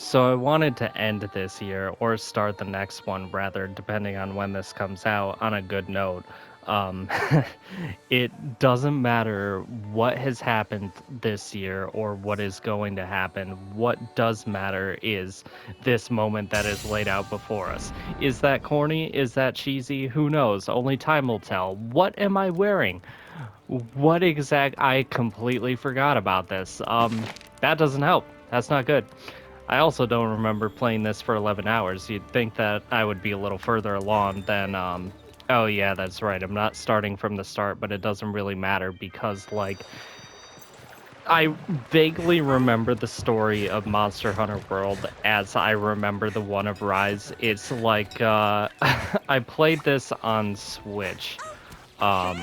So I wanted to end this year or start the next one, rather, depending on when this comes out, on a good note. Um, it doesn't matter what has happened this year or what is going to happen. What does matter is this moment that is laid out before us. Is that corny? Is that cheesy? Who knows? Only time will tell. What am I wearing? What exact? I completely forgot about this. That doesn't help. That's not good. I also don't remember playing this for 11 hours. You'd think that I would be a little further along than, oh yeah, that's right. I'm not starting from the start, but it doesn't really matter because, like, I vaguely remember the story of Monster Hunter World as I remember the one of Rise. It's like, I played this on Switch. Um,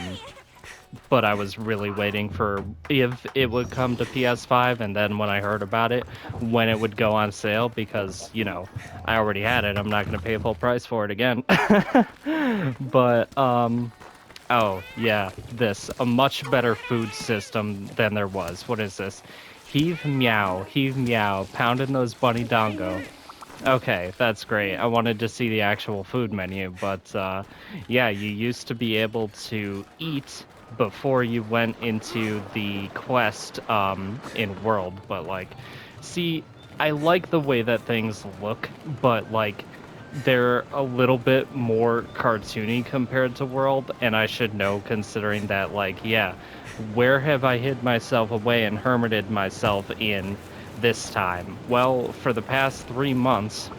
but I was really waiting for if it would come to PS5, and then when I heard about it, when it would go on sale, because, I already had it. I'm not going to pay full price for it again. But, oh, yeah, a much better food system than there was. What is this? Heave meow, pounding those bunny dongo. Okay, that's great. I wanted to see the actual food menu, but yeah, you used to be able to eat before you went into the quest in world, but like, see, I like the way that things look, but like they're a little bit more cartoony compared to world, and I should know considering that, like, yeah, where have I hid myself away and hermited myself in this time? Well, for the past 3 months,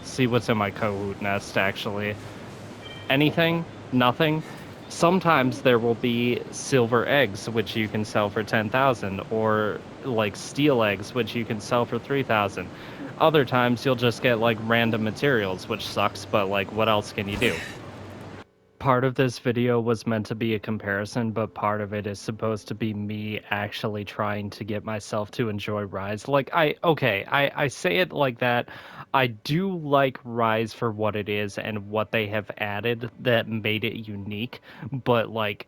see what's in my Kahoot nest, actually. Anything? Nothing? Sometimes there will be silver eggs, which you can sell for 10,000, or like steel eggs, which you can sell for 3,000. Other times you'll just get like random materials, which sucks, but like what else can you do? Part of this video was meant to be a comparison, but part of it is supposed to be me actually trying to get myself to enjoy Rise. Like, I say it like that. I do like Rise for what it is and what they have added that made it unique, but like,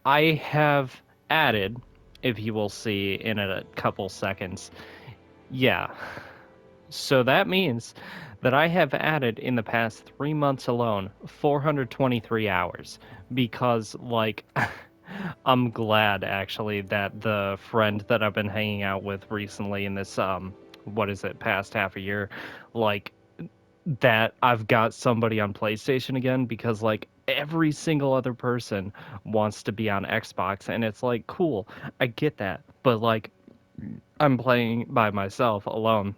I have added, if you will see in a couple seconds, yeah. So that means that I have added in the past 3 months alone 423 hours because, like, I'm glad actually that the friend that I've been hanging out with recently in this, what is it, past half a year, like, that I've got somebody on PlayStation again because, like, every single other person wants to be on Xbox, and it's like, cool, I get that, but, like, I'm playing by myself alone.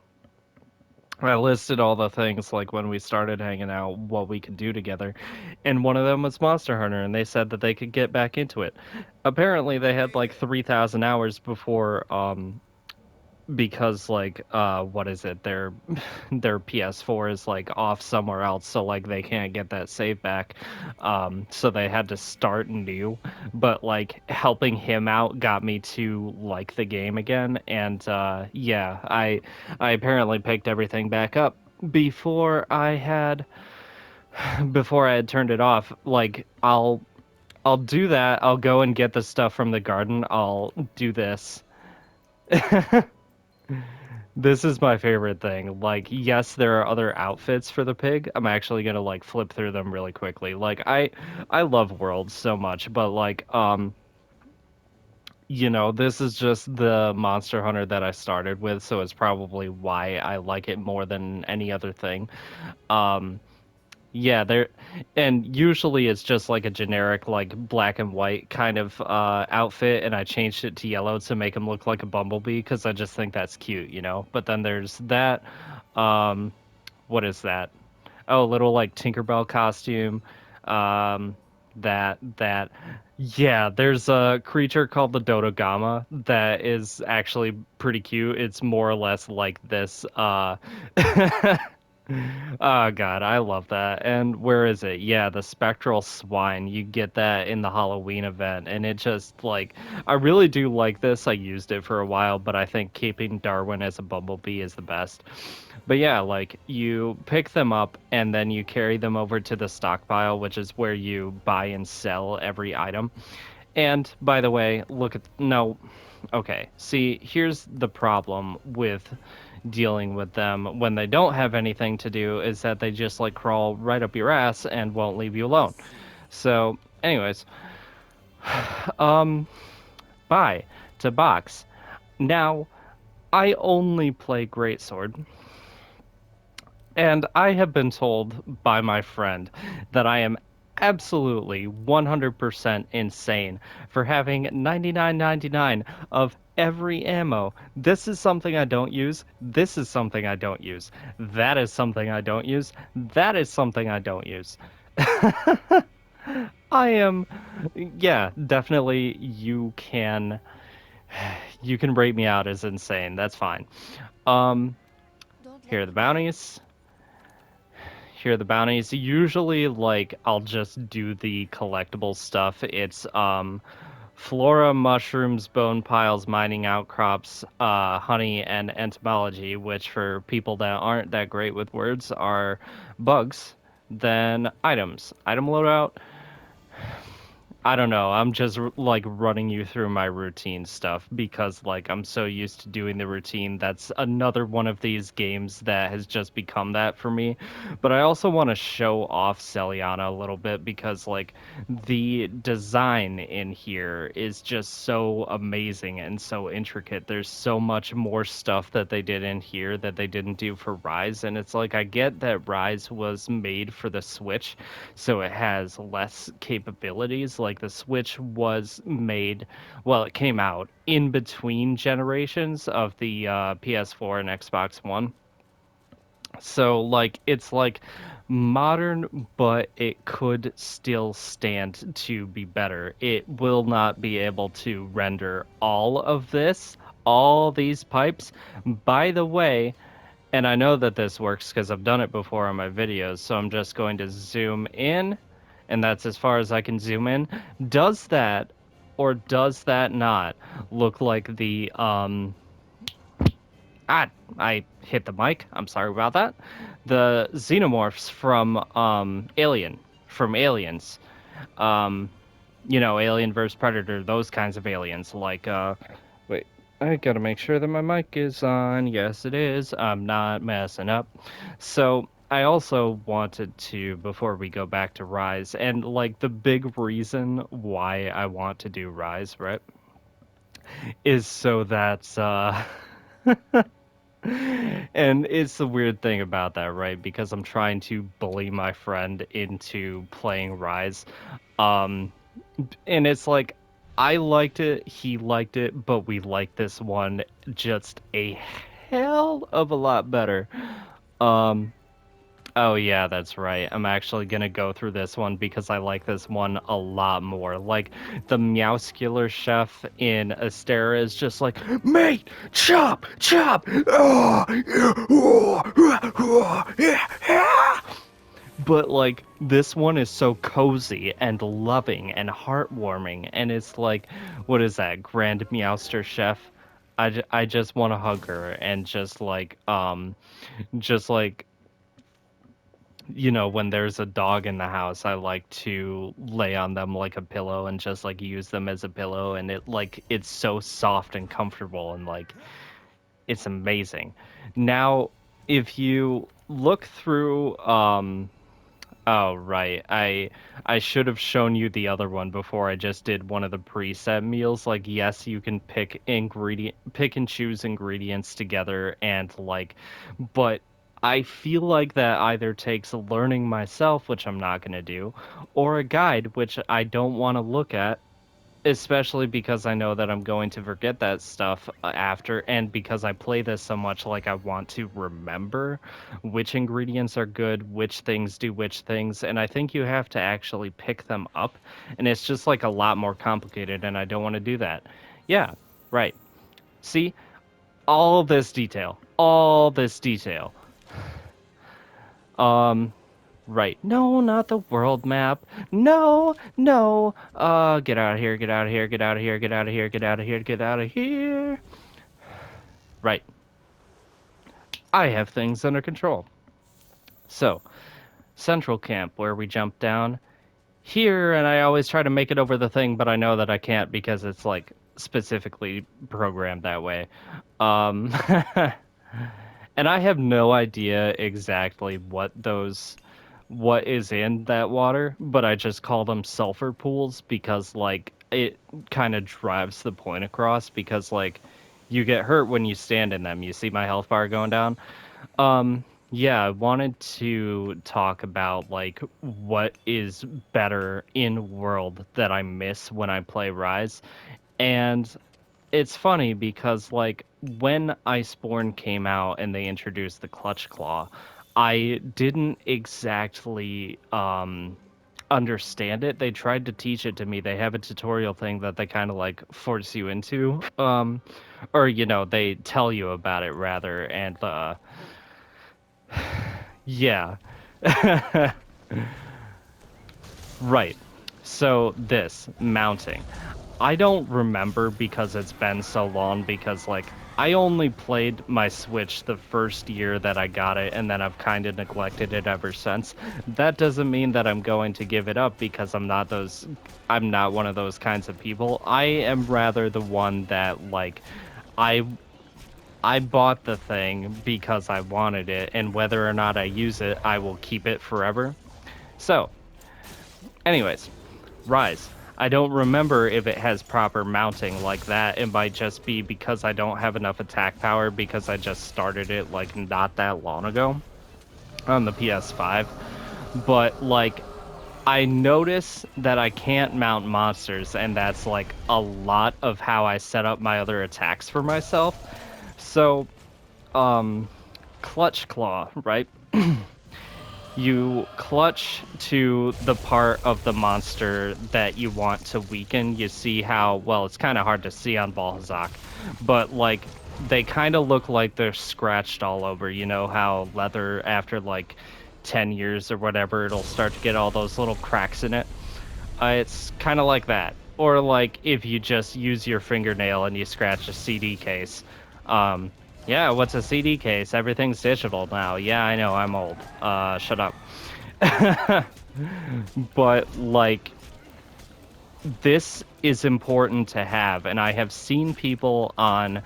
I listed all the things like when we started hanging out, what we could do together, and one of them was Monster Hunter, and they said that they could get back into it. Apparently, they had like 3,000 hours before, because like, what is it? Their their PS4 is like off somewhere else, so like they can't get that save back. So they had to start new. But like helping him out got me to like the game again, and yeah, I apparently picked everything back up before I had before I had turned it off. Like I'll do that. I'll go and get the stuff from the garden. I'll do this. This is my favorite thing. Like, yes, there are other outfits for the pig. I'm actually gonna like flip through them really quickly. Like, I love Worlds so much, but like, this is just the Monster Hunter that I started with, so it's probably why I like it more than any other thing. Um, yeah, there, and usually it's just like a generic, like black and white kind of outfit, and I changed it to yellow to make him look like a bumblebee because I just think that's cute. But then there's that, um, what is that? Oh, little like Tinkerbell costume. Um, that, yeah. There's a creature called the Dodogama that is actually pretty cute. It's more or less like this. Oh God, I love that. And where is it? Yeah, the spectral swine. You get that in the Halloween event, and it just like I really do like this. I used it for a while, but I think keeping Darwin as a bumblebee is the best. But yeah, like you pick them up and then you carry them over to the stockpile, which is where you buy and sell every item. And by the way, look at no. Okay, see, here's the problem with dealing with them when they don't have anything to do is that they just like crawl right up your ass and won't leave you I alone. see. So, anyways, um, bye to box. Now, I only play Greatsword, and I have been told by my friend that I am absolutely 100% insane for having 99.99 of every ammo. This is something I don't use. This is something I don't use. That is something I don't use. That is something I don't use. I am, yeah, definitely you can rate me out as insane. That's fine. Um, Don't Here let are me the down. bounties. Here are the bounties. Usually, like, I'll just do the collectible stuff. It's flora, mushrooms, bone piles, mining outcrops, honey, and entomology, which for people that aren't that great with words are bugs. Then items. Item loadout. I don't know. I'm just like running you through my routine stuff because like I'm so used to doing the routine. That's another one of these games that has just become that for me. But I also want to show off Celiana a little bit because like the design in here is just so amazing and so intricate. There's so much more stuff that they did in here that they didn't do for Rise, and it's like I get that Rise was made for the Switch, so it has less capabilities. Like the Switch was made, well, it came out in between generations of the PS4 and Xbox One. So like it's like modern, but it could still stand to be better. It will not be able to render all of this, all these pipes. By the way, and I know that this works because I've done it before on my videos, so I'm just going to zoom in, and that's as far as I can zoom in. Does that or does that not look like the ah, I hit the mic. I'm sorry about that. The xenomorphs from Aliens. Um, Alien vs Predator, those kinds of aliens. Like, wait, I gotta make sure that my mic is on. Yes, it is. I'm not messing up. So, I also wanted to, before we go back to Rise, and like the big reason why I want to do Rise, right, is so that, and it's the weird thing about that, right? Because I'm trying to bully my friend into playing Rise. Um, and it's like I liked it, he liked it, but we like this one just a hell of a lot better. Um, oh yeah, that's right. I'm actually gonna go through this one because I like this one a lot more. Like the Meowscular chef in Astera is just like, mate, chop, chop. Oh, yeah, oh, yeah, yeah. But like this one is so cozy and loving and heartwarming, and it's like, what is that, Grand Meowster Chef? I just want to hug her and just like when there's a dog in the house, I like to lay on them like a pillow and just like use them as a pillow, and it's so soft and comfortable and like it's amazing. Now, if you look through oh, right. I should have shown you the other one before I just did one of the preset meals. Like, yes, you can pick and choose ingredients together and like, but I feel like that either takes learning myself, which I'm not gonna do, or a guide, which I don't want to look at, especially because I know that I'm going to forget that stuff after, and because I play this so much, like I want to remember which ingredients are good, which things do which things, and I think you have to actually pick them up, and it's just like a lot more complicated, and I don't want to do that. Yeah, right. See, all this detail. Um, right. No, not the world map. No, no. Get out of here, get out of here, get out of here, get out of here, get out of here, get out of here. Right. I have things under control. So, Central Camp, where we jump down here, and I always try to make it over the thing, but I know that I can't because it's like specifically programmed that way. Um, and I have no idea exactly what is in that water, but I just call them sulfur pools because like it kind of drives the point across because like you get hurt when you stand in them. You see my health bar going down? Yeah, I wanted to talk about like what is better in world that I miss when I play Rise. And it's funny because like when Iceborne came out and they introduced the Clutch Claw, I didn't exactly understand it. They tried to teach it to me. They have a tutorial thing that they kind of like force you into. Or you know, they tell you about it rather and yeah. Right. So this mounting. I don't remember because it's been so long because like I only played my Switch the first year that I got it and then I've kind of neglected it ever since. That doesn't mean that I'm going to give it up because I'm not one of those kinds of people. I am rather the one that like I I bought the thing because I wanted it and whether or not I use it, I will keep it forever. So, anyways, Rise. I don't remember if it has proper mounting like that. It might just be because I don't have enough attack power because I just started it like not that long ago on the PS5. But like I notice that I can't mount monsters and that's like a lot of how I set up my other attacks for myself. So, um Clutch Claw, right? You clutch to the part of the monster that you want to weaken. You see how, well, it's kind of hard to see on Balhazak, but like they kind of look like they're scratched all over. You know how leather, after like 10 years or whatever, it'll start to get all those little cracks in it? It's kind of like that. Or like if you just use your fingernail and you scratch a CD case. Um, yeah, what's a CD case? Everything's digital now. Yeah, I know, I'm old. Shut up. But like this is important to have, and I have seen people on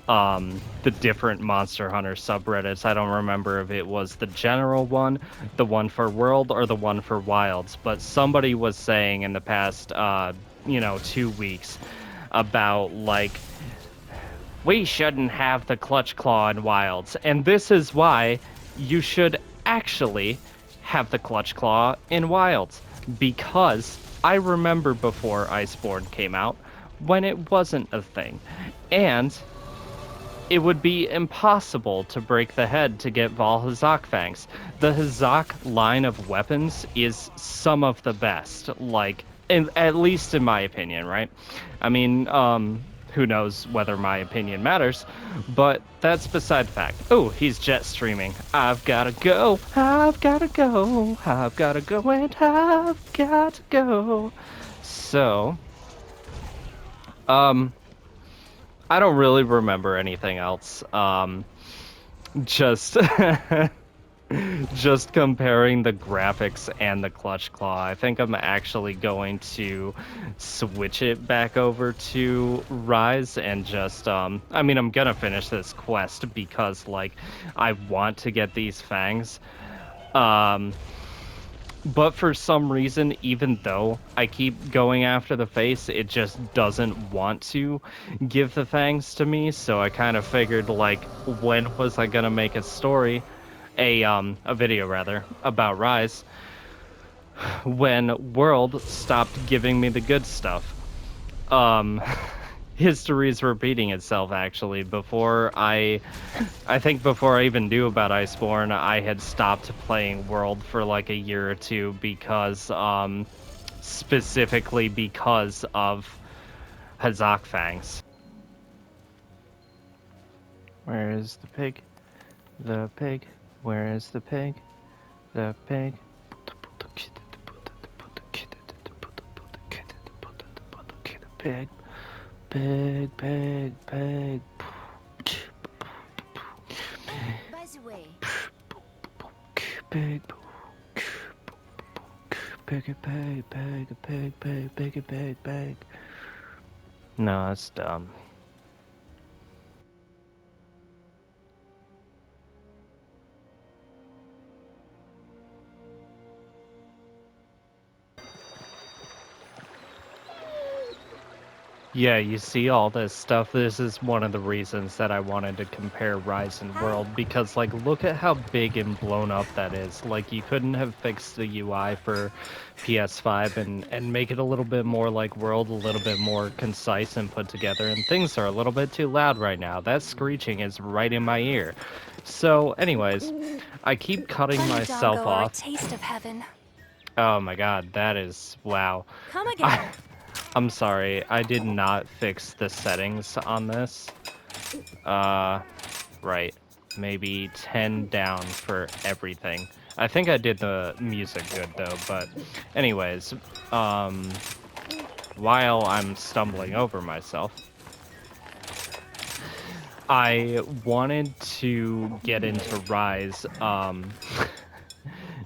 the different Monster Hunter subreddits. I don't remember if it was the general one, the one for World, or the one for Wilds, but somebody was saying in the past 2 weeks about like we shouldn't have the Clutch Claw in Wilds, and this is why you should actually have the Clutch Claw in Wilds, because I remember before Iceborne came out when it wasn't a thing, and it would be impossible to break the head to get Valhazak fangs. The Hazak line of weapons is some of the best, like, at least in my opinion, right? I mean, who knows whether my opinion matters, but that's beside the fact. Oh, he's jet streaming. I've gotta go, I've gotta go, I've gotta go, and I've gotta go. So, um, I don't really remember anything else. Just just comparing the graphics and the Clutch Claw. I think I'm actually going to switch it back over to Rise and just I mean I'm gonna finish this quest because like I want to get these fangs. Um but for some reason, even though I keep going after the face, it just doesn't want to give the fangs to me. So I kind of figured, like, when was I gonna make a story, a video rather, about Rise, when World stopped giving me the good stuff? Um, History is repeating itself. Actually, I think before I even knew about Iceborne, I had stopped playing World for like a year or two because, specifically because of Hazak Fangs. Where is the pig? The pig. Where is the pig? The pig. Pig. Pig. Pig. Pig. By the way, Pig. Pig. Pig. Pig. Pig. Pig. Pig. Pig. Pig. Pig. No, that's dumb. Yeah, you see all this stuff. This is one of the reasons that I wanted to compare Rise and Hi. World because, like, look at how big and blown up that is. Like, you couldn't have fixed the UI for PS5 and make it a little bit more like World, a little bit more concise and put together. And things are a little bit too loud right now. That screeching is right in my ear. So, anyways, I keep cutting Bunny myself Dongo are a off. taste of heaven. Oh my god, that is wow. Come I, again. I'm sorry, I did not fix the settings on this. Uh, right. Maybe 10 down for everything. I think I did the music good though, but anyways, um, while I'm stumbling over myself, I wanted to get into Rise,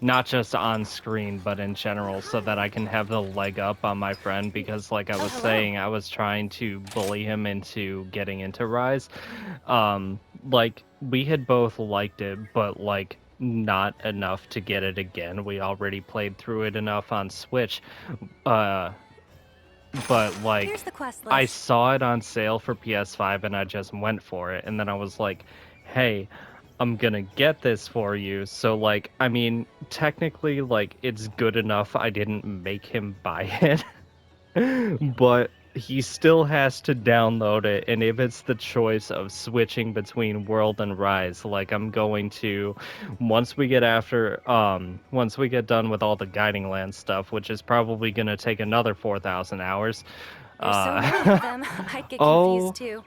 not just on screen, but in general, so that I can have the leg up on my friend. Because, like I Oh, was hello. saying, I was trying to bully him into getting into Rise. Like we had both liked it, but like not enough to get it again. We already played through it enough on Switch. Uh, but Here's like the quest I list. saw it on sale for PS5 and I just went for it. And then I was like, hey, I'm gonna get this for you. So like, I mean, technically, like it's good enough I didn't make him buy it. But he still has to download it, and if it's the choice of switching between World and Rise, like I'm going to once we get done with all the Guiding Land stuff, which is probably gonna take another 4,000 hours. There's so many of Uh them. I'd get confused oh too.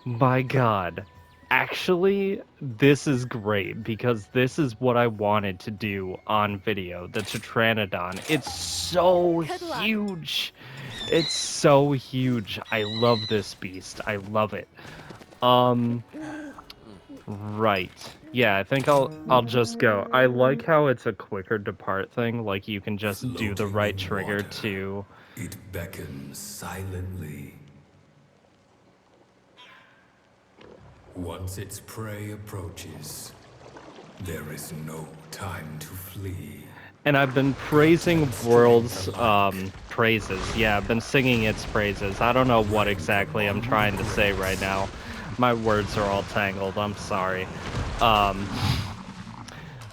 my god. Actually, this is great because this is what I wanted to do on video, the Tetranodon. It's so Good luck. huge. It's so huge. I love this beast. I love it. Um, right. Yeah, I think I'll just go. I like how it's a quicker depart thing. Like you can just do the Floating right in trigger water, to it beckons silently. Once its prey approaches, there is no time to flee. and I've been Grant praising them strength World's alike. praises. Yeah, I've been singing its praises. I don't know what Rank them exactly I'm on trying with to say right grace. now. My words are all tangled. I'm sorry. Um,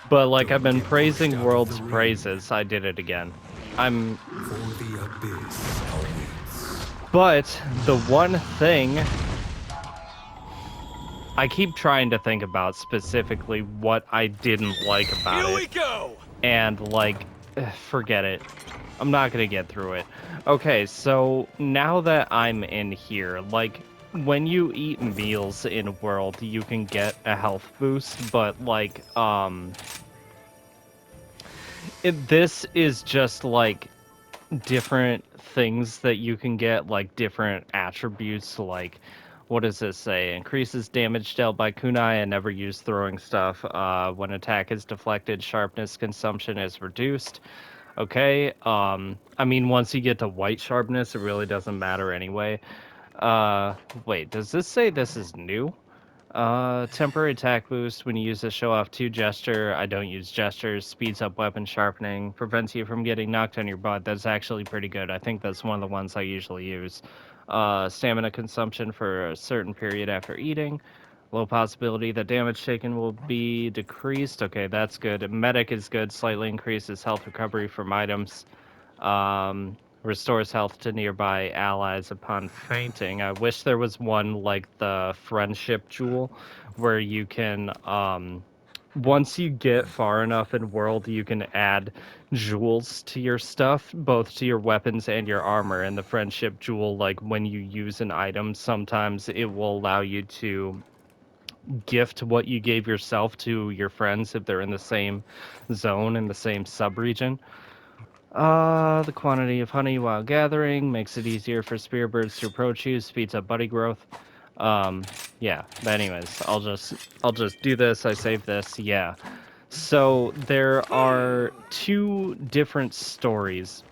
but like I've Don't been get pushed praising out of the World's ring, praises. I did it again. I'm for the abyss awaits. But the one thing I keep trying to think about specifically what I didn't like about Here it, we go! and like, forget it. I'm not gonna get through it. Okay, so now that I'm in here, like, when you eat meals in World, you can get a health boost, but like, this is just like different things that you can get, like different attributes, like what does this say? Increases damage dealt by kunai and never use throwing stuff. When attack is deflected, sharpness consumption is reduced. Okay. I mean, once you get to white sharpness, it really doesn't matter anyway. Wait, does this say this is new? Temporary attack boost when you use the show off 2 gesture. I don't use gestures. Speeds up weapon sharpening. Prevents you from getting knocked on your butt. That's actually pretty good. I think that's one of the ones I usually use. Stamina consumption for a certain period after eating. Low possibility that damage taken will be decreased. Okay, that's good. Medic is good. Slightly increases health recovery from items. Restores health to nearby allies upon fainting. I wish there was one like the friendship jewel where you can once you get far enough in world you can add jewels to your stuff, both to your weapons and your armor. And the friendship jewel, like when you use an item, sometimes it will allow you to gift what you gave yourself to your friends if they're in the same zone in the same subregion. The quantity of honey while gathering makes it easier for spearbirds to approach you, speeds up buddy growth. Yeah, but anyways, I'll just do this, I save this, yeah. So there are two different stories.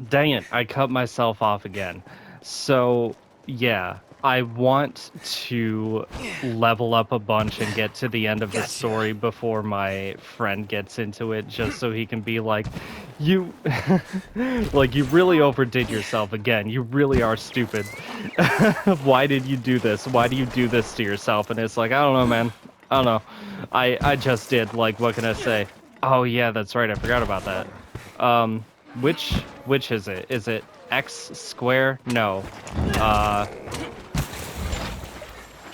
Dang it, I cut myself off again. So, yeah, I want to level up a bunch and get to the end of the story before my friend gets into it, just so he can be like, you, like, you really overdid yourself again. You really are stupid. Why did you do this? Why do you do this to yourself? And it's like, I don't know, man. I don't know. I just did. Like, what can I say? Oh, yeah, that's right. I forgot about that. Um, which is it? Is it X square? No. Uh,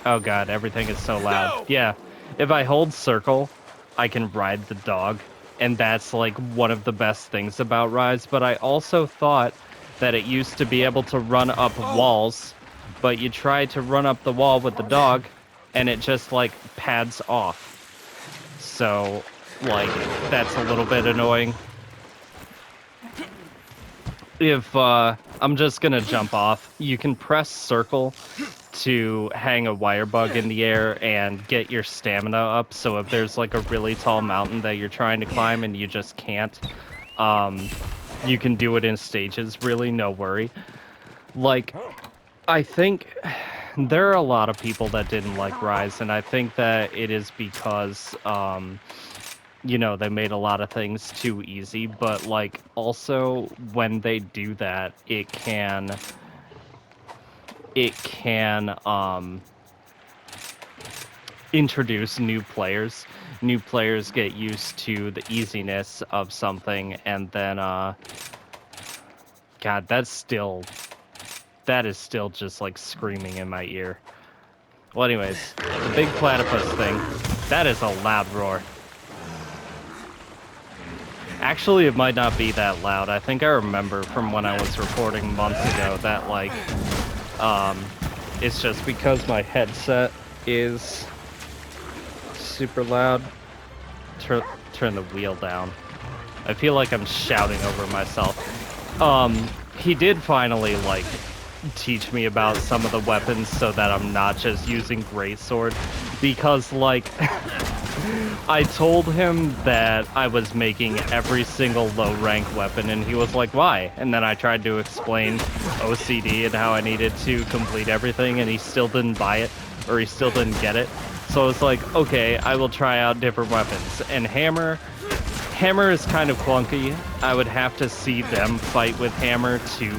oh god, everything is so loud. Yeah, if I hold circle, I can ride the dog, and that's like one of the best things about rides, but I also thought that it used to be able to run up walls, but you try to run up the wall with the dog, and it just like pads off. So, like, that's a little bit annoying. If I'm just gonna jump off, you can press circle to hang a wire bug in the air and get your stamina up. So if there's like a really tall mountain that you're trying to climb and you just can't, um, you can do it in stages, really, no worry. Like, I think there are a lot of people that didn't like Rise, and I think that it is because, you know, they made a lot of things too easy, but like also when they do that, it can introduce new players. New players get used to the easiness of something, and then God, that is still just like screaming in my ear. Well, anyways, the big platypus thing, that is a loud roar. Actually, it might not be that loud. I think I remember from when I was recording months ago that, like, it's just because my headset is super loud. Turn the wheel down. I feel like I'm shouting over myself. He did finally, like, teach me about some of the weapons so that I'm not just using greatsword, because, like, I told him that I was making every single low rank weapon, and he was like, why? And then I tried to explain OCD and how I needed to complete everything, and he still didn't buy it, or he still didn't get it. So I was like, okay, I will try out different weapons. And Hammer is kind of clunky. I would have to see them fight with Hammer to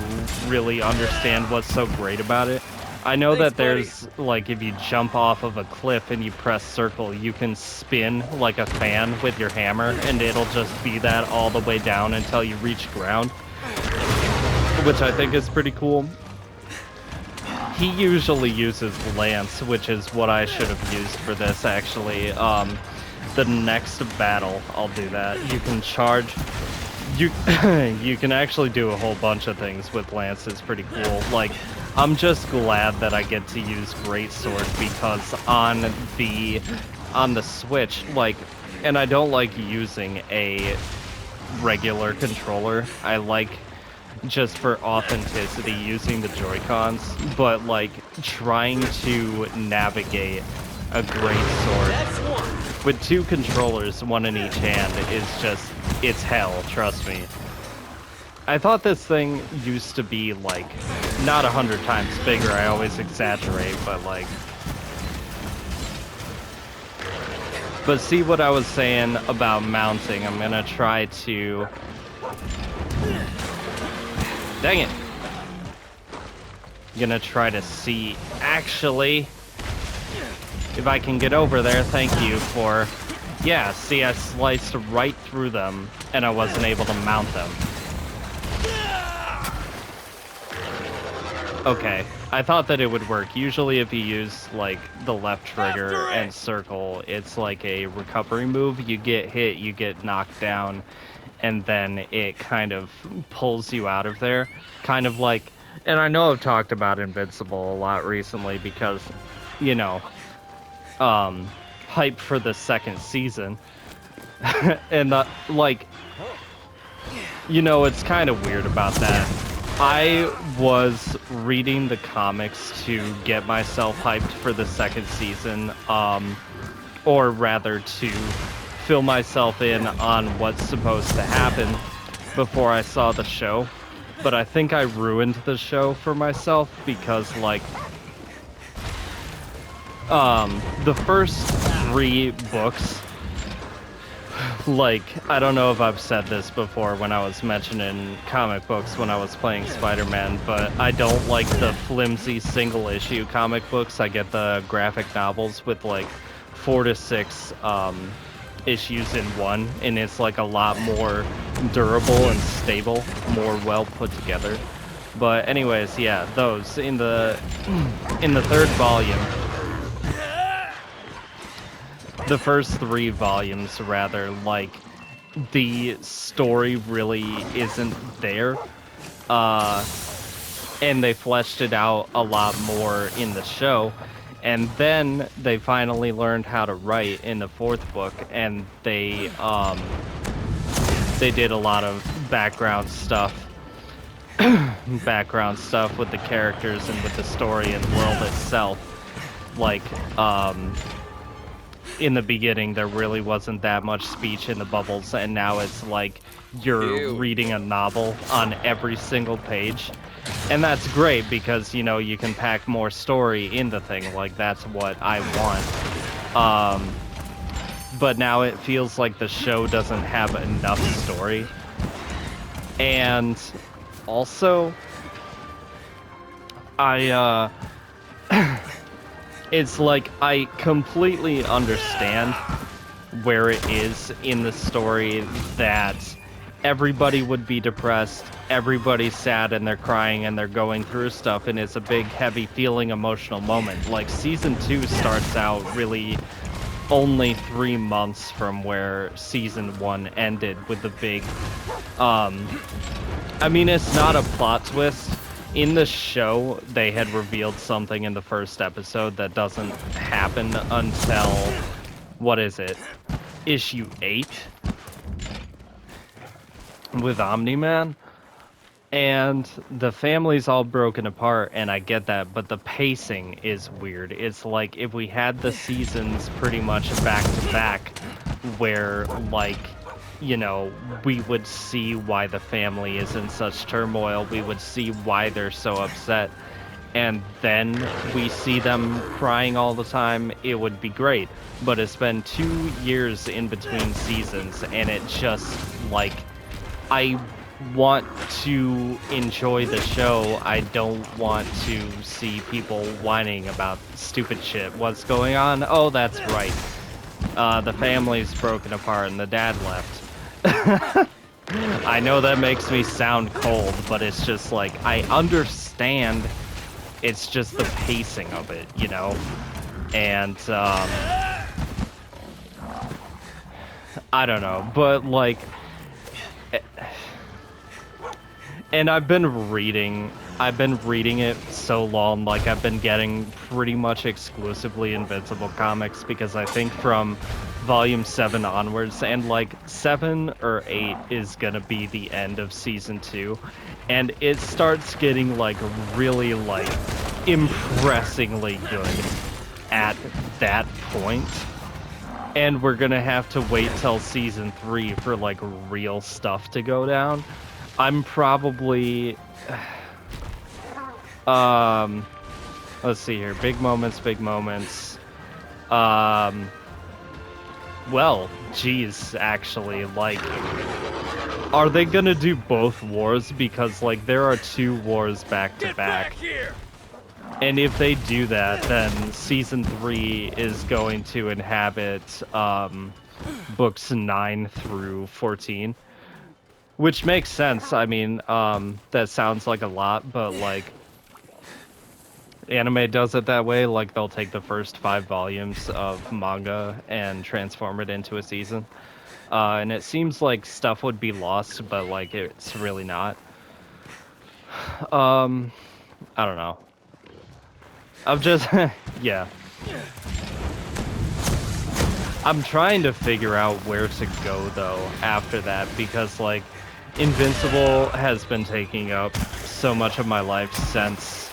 really understand what's so great about it. I know that there's, like, if you jump off of a cliff and you press circle, you can spin like a fan with your hammer, and it'll just be that all the way down until you reach ground, which I think is pretty cool. He usually uses Lance, which is what I should have used for this, actually. The next battle, I'll do that. You can charge... You can actually do a whole bunch of things with Lance. It's pretty cool. Like, I'm just glad that I get to use Greatsword, because on the Switch, like, and I don't like using a regular controller. I like, just for authenticity, using the Joy-Cons, but like trying to navigate a Greatsword with two controllers, one in each hand, is just, it's hell, trust me. I thought this thing used to be, like, not 100 times bigger, I always exaggerate, but, like... But see what I was saying about mounting, I'm gonna try to... Dang it! I'm gonna try to see, actually, if I can get over there. Thank you for... Yeah, see, I sliced right through them, and I wasn't able to mount them. Okay, I thought that it would work. Usually if you use, like, the left trigger and circle, it's like a recovery move. You get hit, you get knocked down, and then it kind of pulls you out of there. Kind of like... And I know I've talked about Invincible a lot recently because, you know, hype for the second season. And, like, you know, it's kind of weird about that. I was reading the comics to get myself hyped for the second season, or rather to fill myself in on what's supposed to happen before I saw the show. but I think I ruined the show for myself because, like, the first 3 books, like, I don't know if I've said this before when I was mentioning comic books when I was playing Spider-Man, but I don't like the flimsy single-issue comic books. I get the graphic novels with, like, 4 to 6 issues in one, and it's, like, a lot more durable and stable, more well put together. But anyways, yeah, those in the 3rd volume. The first 3 volumes, rather, like, the story really isn't there. And they fleshed it out a lot more in the show. And then they finally learned how to write in the 4th book, and they did a lot of background stuff with the characters and with the story and world itself. Like, in the beginning, there really wasn't that much speech in the bubbles, and now it's like you're reading a novel on every single page. And that's great because, you know, you can pack more story into thing. Like, that's what I want. But now it feels like the show doesn't have enough story. And also, it's like I completely understand where it is in the story that everybody would be depressed, everybody's sad and they're crying and they're going through stuff, and it's a big, heavy feeling, emotional moment. Like, season 2 starts out really only 3 months from where season 1 ended with the big, I mean, it's not a plot twist. In the show, they had revealed something in the first episode that doesn't happen until, what is it, issue 8? With Omni-Man. And the family's all broken apart, and I get that, but the pacing is weird. It's like if we had the seasons pretty much back to back, where, like, you know, we would see why the family is in such turmoil, we would see why they're so upset, and then we see them crying all the time, it would be great. But it's been 2 years in between seasons, and it just, like, I want to enjoy the show. I don't want to see people whining about stupid shit. What's going on? Oh, that's right. The family's broken apart and the dad left. I know that makes me sound cold, but it's just like, I understand. It's just the pacing of it, you know? And, I don't know, but, like, and I've been reading it so long, like, I've been getting pretty much exclusively Invincible comics, because I think from volume 7 onwards, and, like, 7 or 8 is gonna be the end of season 2, and it starts getting, like, really, like, impressingly good at that point. And we're gonna have to wait till season 3 for, like, real stuff to go down. I'm probably, let's see here, big moments, well, geez, actually, like, are they gonna do both wars? Because, like, there are 2 wars back to back. And if they do that, then season 3 is going to inhabit, books 9 through 14. Which makes sense. I mean, that sounds like a lot, but, like, anime does it that way. Like, they'll take the first 5 volumes of manga and transform it into a season. And it seems like stuff would be lost, but, like, it's really not. I don't know. I'm just, yeah. I'm trying to figure out where to go, though, after that, because, like, Invincible has been taking up so much of my life since,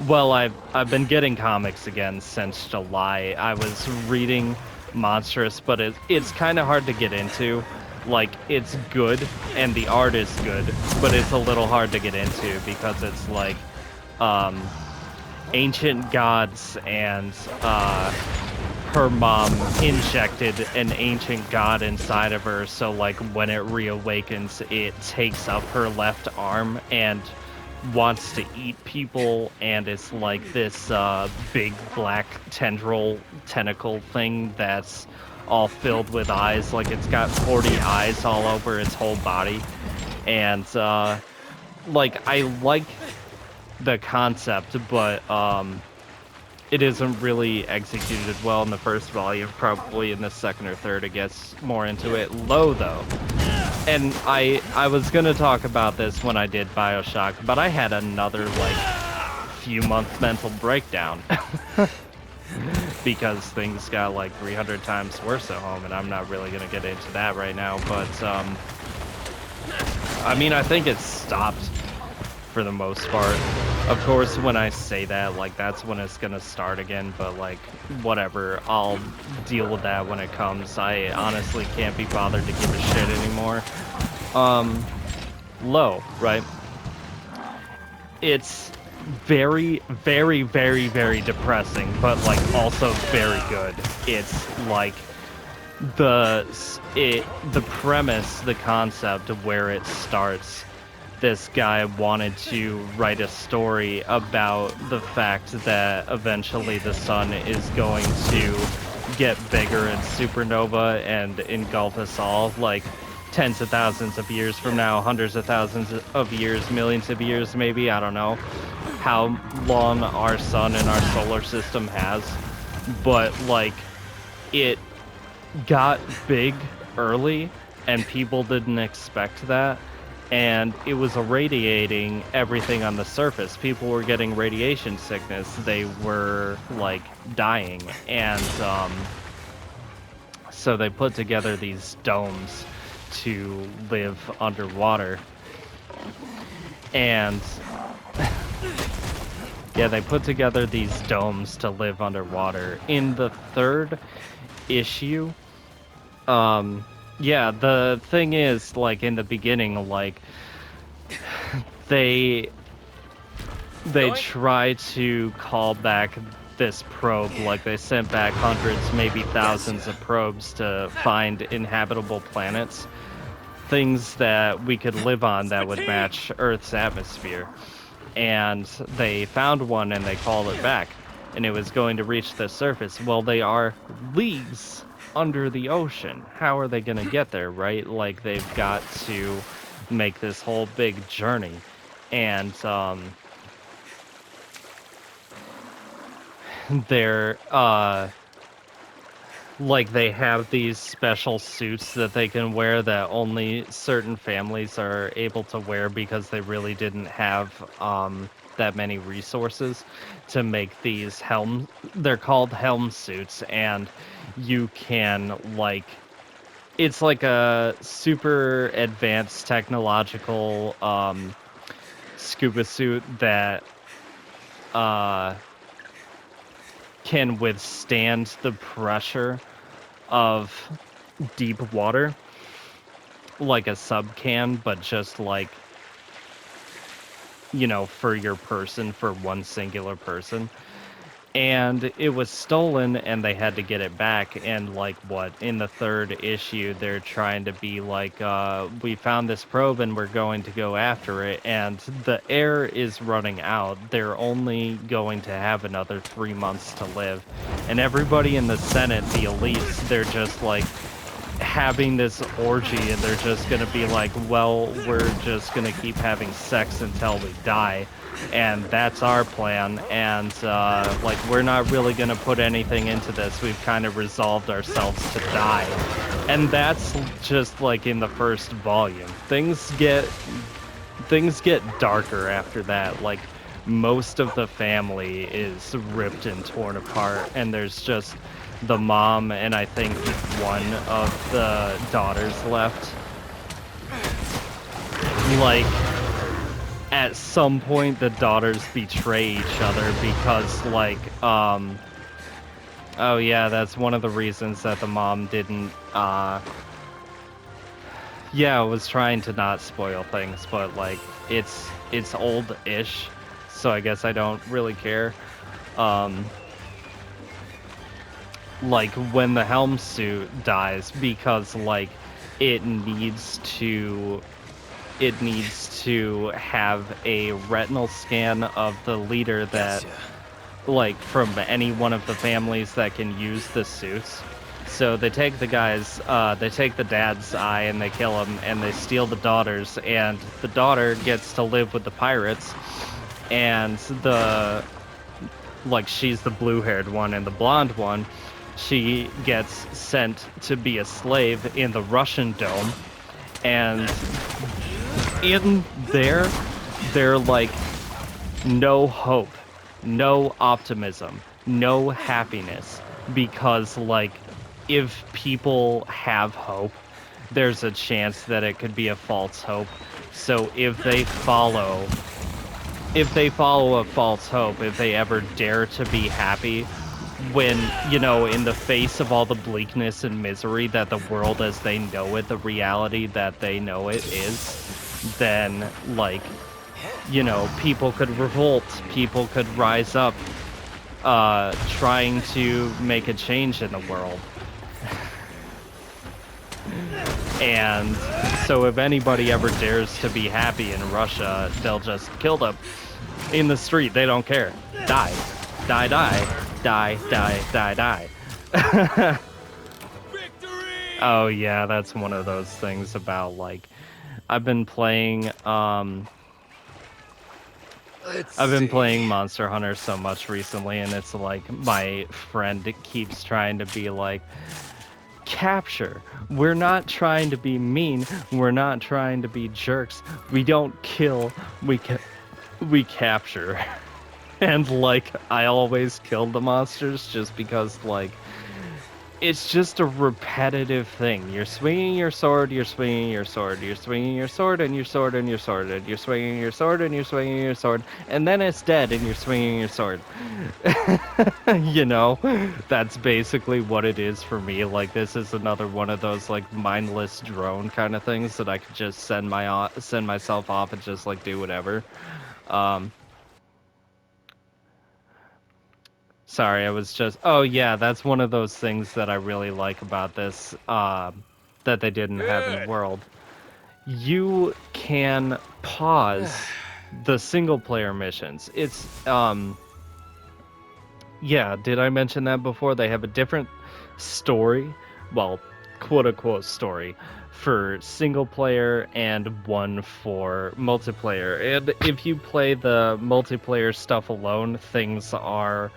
well, I've been getting comics again since July. I was reading Monstrous, but it's kind of hard to get into. Like, it's good, and the art is good, but it's a little hard to get into because it's like, um, ancient gods and, her mom injected an ancient god inside of her, so like when it reawakens, it takes up her left arm and wants to eat people, and it's like this big black tentacle thing that's all filled with eyes, like it's got 40 eyes all over its whole body. And like I like the concept, but it isn't really executed well in the first volume. Probably in the second or third it gets more into it. Low though, and I was gonna talk about this when I did BioShock, but I had another like few month mental breakdown because things got like 300 times worse at home, and I'm not really gonna get into that right now. But I mean, I think it's stopped for the most part. Of course, when I say that, like, that's when it's gonna start again, but, like, whatever, I'll deal with that when it comes. I honestly can't be bothered to give a shit anymore. Low, right? It's very, very, very, very depressing, but, like, also very good. It's, like, the premise, the concept of where it starts. This guy wanted to write a story about the fact that eventually the sun is going to get bigger in supernova and engulf us all, like tens of thousands of years from now, hundreds of thousands of years, millions of years maybe, I don't know how long our sun and our solar system has, but like it got big early and people didn't expect that. And it was irradiating everything on the surface. People were getting radiation sickness. They were, like, dying. And so they put together these domes to live underwater. And yeah, they put together these domes to live underwater. In the third issue, yeah, the thing is, like, in the beginning, like, they try to call back this probe, like, they sent back hundreds, maybe thousands of probes to find inhabitable planets, things that we could live on that would match Earth's atmosphere. And they found one and they called it back, and it was going to reach the surface. Well, they are leagues under the ocean. How are they going to get there, right? Like, they've got to make this whole big journey. And they're like, they have these special suits that they can wear that only certain families are able to wear because they really didn't have that many resources to make these they're called helm suits, and you can, like, it's like a super advanced technological scuba suit that can withstand the pressure of deep water like a sub can, but just like, you know, for your person, for one singular person. And it was stolen and they had to get it back. And like, what, in the third issue they're trying to be like, we found this probe and we're going to go after it, and the air is running out. They're only going to have another 3 months to live, and everybody in the Senate, the elites, they're just like having this orgy, and they're just gonna be like, well, we're just gonna keep having sex until we die, and that's our plan. And like, we're not really gonna put anything into this. We've kind of resolved ourselves to die. And that's just like in the first volume. Things get darker after that. Like, most of the family is ripped and torn apart, and there's just the mom and I think one of the daughters left. Like, at some point the daughters betray each other because, like, oh yeah, that's one of the reasons that the mom didn't Yeah, I was trying to not spoil things, but like it's old-ish, so I guess I don't really care. Um, like when the helm suit dies, because like it needs to it needs to have a retinal scan of the leader that, Gotcha. like, from any one of the families that can use the suits. So they take the dad's eye and they kill him, and they steal the daughter's, and the daughter gets to live with the pirates, and she's the blue-haired one, and the blonde one, she gets sent to be a slave in the Russian dome, and in there, they're like, no hope, no optimism, no happiness, because like if people have hope, there's a chance that it could be a false hope. So if they follow a false hope, if they ever dare to be happy, when, in the face of all the bleakness and misery that the world as they know it, the reality that they know it is, then like, people could revolt, people could rise up, trying to make a change in the world. And so if anybody ever dares to be happy in Russia, they'll just kill them in the street. They don't care. Die. Die, die. Die, die, die, die. Oh yeah, that's one of those things about, like, I've been playing I've been playing Monster Hunter so much recently, and it's like my friend keeps trying to be like, capture. We're not trying to be mean. We're not trying to be jerks. We don't kill. We capture. And like, I always kill the monsters just because, like, it's just a repetitive thing. You're swinging your sword, you're swinging your sword, you're swinging your sword, and your sword, and your sword, and you're swinging your sword, and you're swinging your sword, and then it's dead, and you're swinging your sword. That's basically what it is for me. Like, this is another one of those, like, mindless drone kind of things that I could just send myself off and just, like, do whatever. Sorry, I was just... Oh, yeah, that's one of those things that I really like about this, that they didn't have in the world. You can pause the single-player missions. It's, yeah, did I mention that before? They have a different story, well, quote-unquote story, for single-player and one for multiplayer. And if you play the multiplayer stuff alone, things are...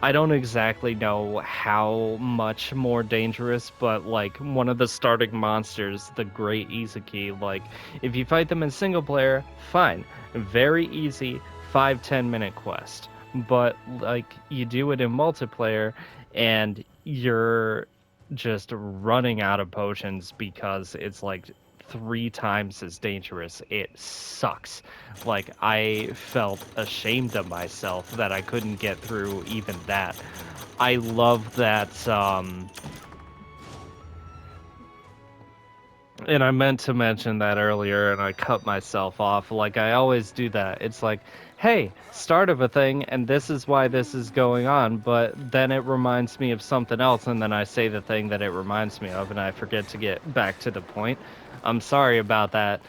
I don't exactly know how much more dangerous, but like one of the starting monsters, the Great Izuki, like if you fight them in single player, fine. Very easy, 5-10 minute quest. But like you do it in multiplayer and you're just running out of potions because it's like 3 times as dangerous. It sucks. Like, I felt ashamed of myself that I couldn't get through even that. I love that, and I meant to mention that earlier and I cut myself off. Like, I always do that. It's like, hey, start of a thing, and this is why this is going on, but then it reminds me of something else, and then I say the thing that it reminds me of, and I forget to get back to the point. I'm sorry about that.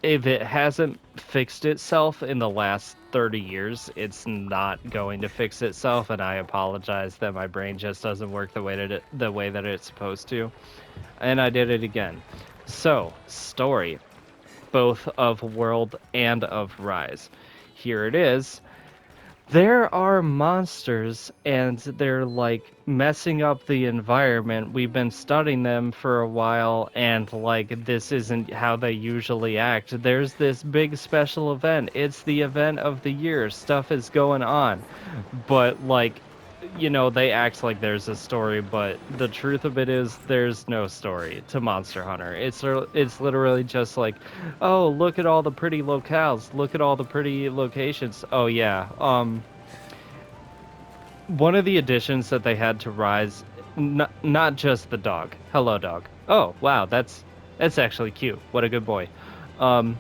If it hasn't fixed itself in the last 30 years, it's not going to fix itself, and I apologize that my brain just doesn't work the way that it's supposed to. And I did it again. So, story, both of World and of Rise. Here it is. There are monsters, and they're like messing up the environment. We've been studying them for a while, and like this isn't how they usually act. There's this big special event. It's the event of the year. Stuff is going on. But like, they act like there's a story, but the truth of it is there's no story to Monster Hunter. It's literally just like, oh, look at all the pretty locales. Look at all the pretty locations. Oh yeah. One of the additions that they had to Rise, not just the dog. Hello, dog. Oh, wow, that's It's actually cute. What a good boy. Um,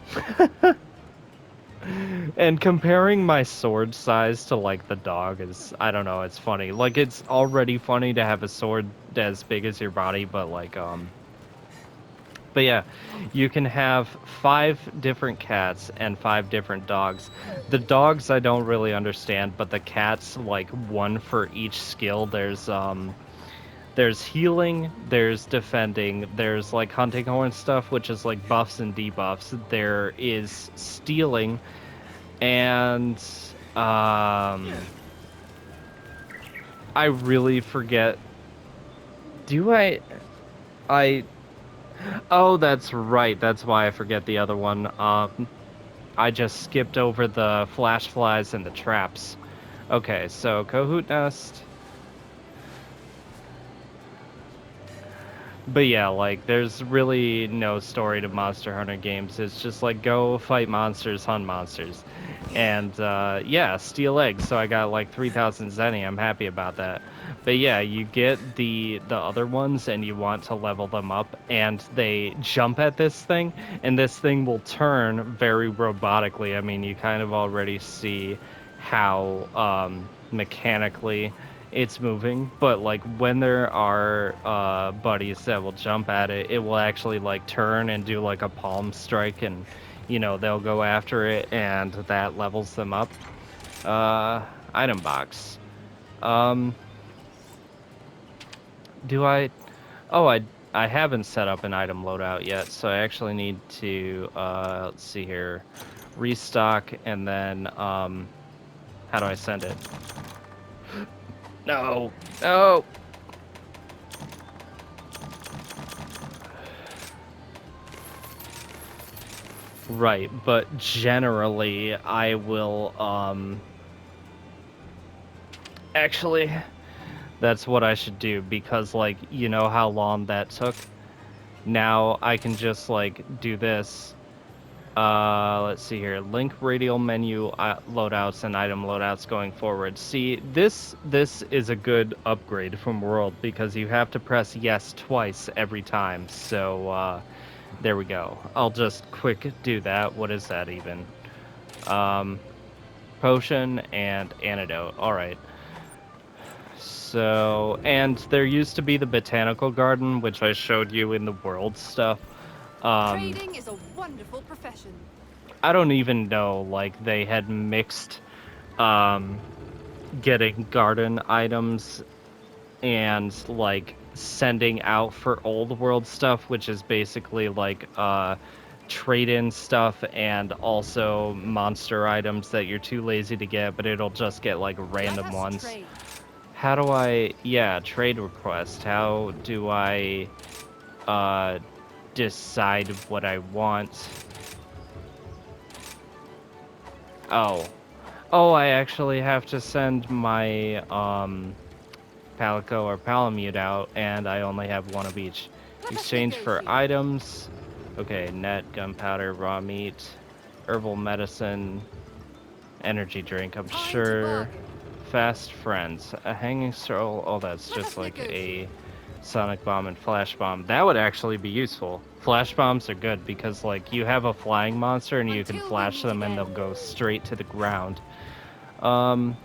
and comparing my sword size to like the dog is, I don't know, it's funny. Like it's already funny to have a sword as big as your body, but yeah, you can have 5 different cats and 5 different dogs. The dogs I don't really understand, but the cats, like one for each skill. There's healing, there's defending, there's like hunting horn stuff, which is like buffs and debuffs. There is stealing, and I really forget. Do I Oh, that's right. That's why I forget the other one. I just skipped over the flash flies and the traps. Okay, so Kahoot Nest. But yeah, like there's really no story to Monster Hunter games. It's just like go fight monsters, hunt monsters. And yeah, steal eggs. So I got like 3,000 zenny. I'm happy about that. But yeah, you get the other ones and you want to level them up and they jump at this thing and this thing will turn very robotically. I mean, you kind of already see how mechanically it's moving, but like when there are buddies that will jump at it, it will actually like turn and do like a palm strike, and they'll go after it and that levels them up. Item box. um do I haven't set up an item loadout yet, so I actually need to let's see here, restock, and then how do I send it? No. Right, but generally I will actually that's what I should do, because like you know how long that took? Now I can just like do this. Let's see here. Link radial menu loadouts and item loadouts going forward. See, this is a good upgrade from World because you have to press yes twice every time. So there we go. I'll just quick do that. What is that even? Um, Potion and antidote. All right. So, and there used to be the botanical garden, which I showed you in the world stuff. Trading is a wonderful profession. I don't even know, like, they had mixed getting garden items and like sending out for old world stuff, which is basically like trade-in stuff and also monster items that you're too lazy to get, but it'll just get like random Let us ones. trade. How do yeah, trade request. How do I decide what I want? Oh. Oh, I actually have to send my Palico or Palamute out, and I only have one of each. Let us Exchange for negotiate. items. Okay, net, gunpowder, raw meat, herbal medicine, energy drink, I'm Time to sure. bargain. Fast friends. A hanging scroll. Oh, that's Let just us like negotiate. a sonic bomb and flash bomb. That would actually be useful. Flash bombs are good because, like, you have a flying monster and you can Until we flash meet them and they'll again. go straight to the ground. Um,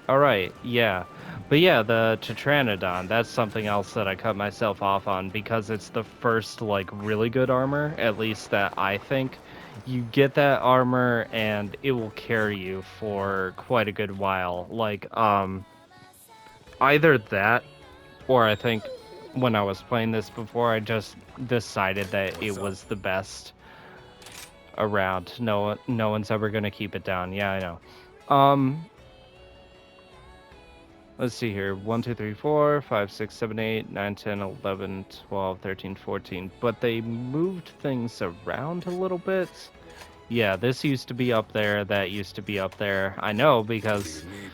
Alright, yeah. But yeah, the Tetranodon, that's something else that I cut myself off on because it's the first, like, really good armor, at least that I think. You get that armor and it will carry you for quite a good while. Like, either that, or I think when I was playing this before, I just decided that it What's up? was the best around. No one's ever gonna keep it down. Yeah, I know. Let's see here. 1, 2, 3, 4, 5, 6, 7, 8, 9, 10, 11, 12, 13, 14. But they moved things around a little bit. Yeah, this used to be up there. That used to be up there. I know What do you because... need?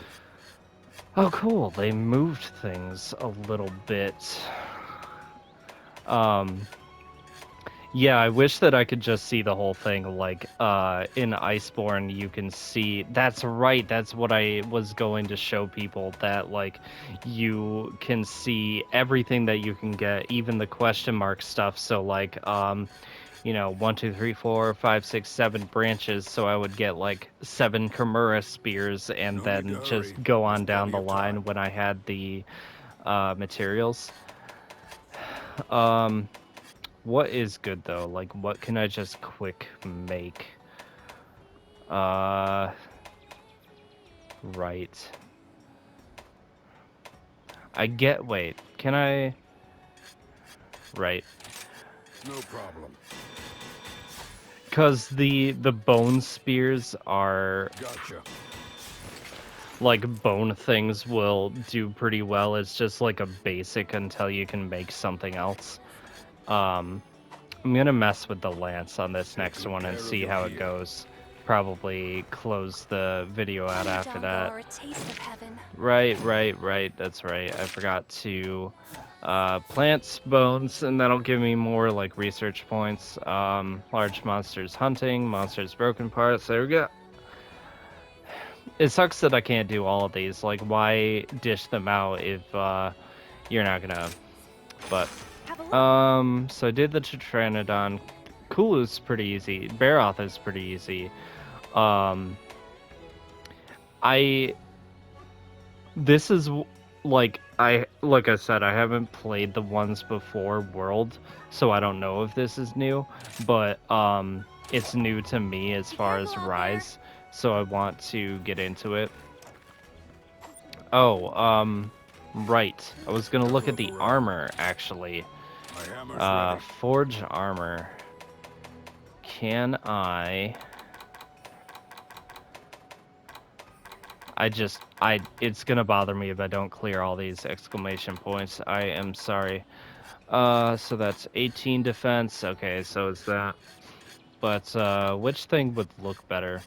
Oh, cool. They moved things a little bit. Um, Yeah, I wish that I could just see the whole thing. Like, in Iceborne, you can see. That's right. That's what I was going to show people. That like, you can see everything that you can get, even the question mark stuff. So like, you know, 1, 2, 3, 4, 5, 6, 7 branches. So I would get like 7 Chimera spears, and No need to then hurry. just go There's on down plenty the of time. line when I had the materials. Um. What is good though? Like, what can I just quick make? Uh, right. Wait, can I? Right. No problem. Cause the bone spears are Gotcha. like bone things will do pretty well. It's just like a basic until you can make something else. I'm gonna mess with the lance on this Take next good one and care of see your how it heel. goes. Probably close the video out Honey after Jungle that. or a taste of heaven. Right. That's right. I forgot to plants, bones, and that'll give me more like research points. Large monsters hunting, monsters broken parts. There we go. It sucks that I can't do all of these. Like, why dish them out if you're not gonna? But Have a look. so I did the Tetranodon. Kulu's pretty easy. Baroth is pretty easy. Um, I This is like I said, I haven't played the ones before World, so I don't know if this is new, but it's new to me as Be far careful as out there. Rise, so I want to get into it. Oh, right. I was gonna Have a look at look the around. armor actually. My hammer's ready. Forge armor. Can I? It's gonna bother me if I don't clear all these exclamation points. I am sorry. So that's 18 defense. Okay, so it's that. But, which thing would look better?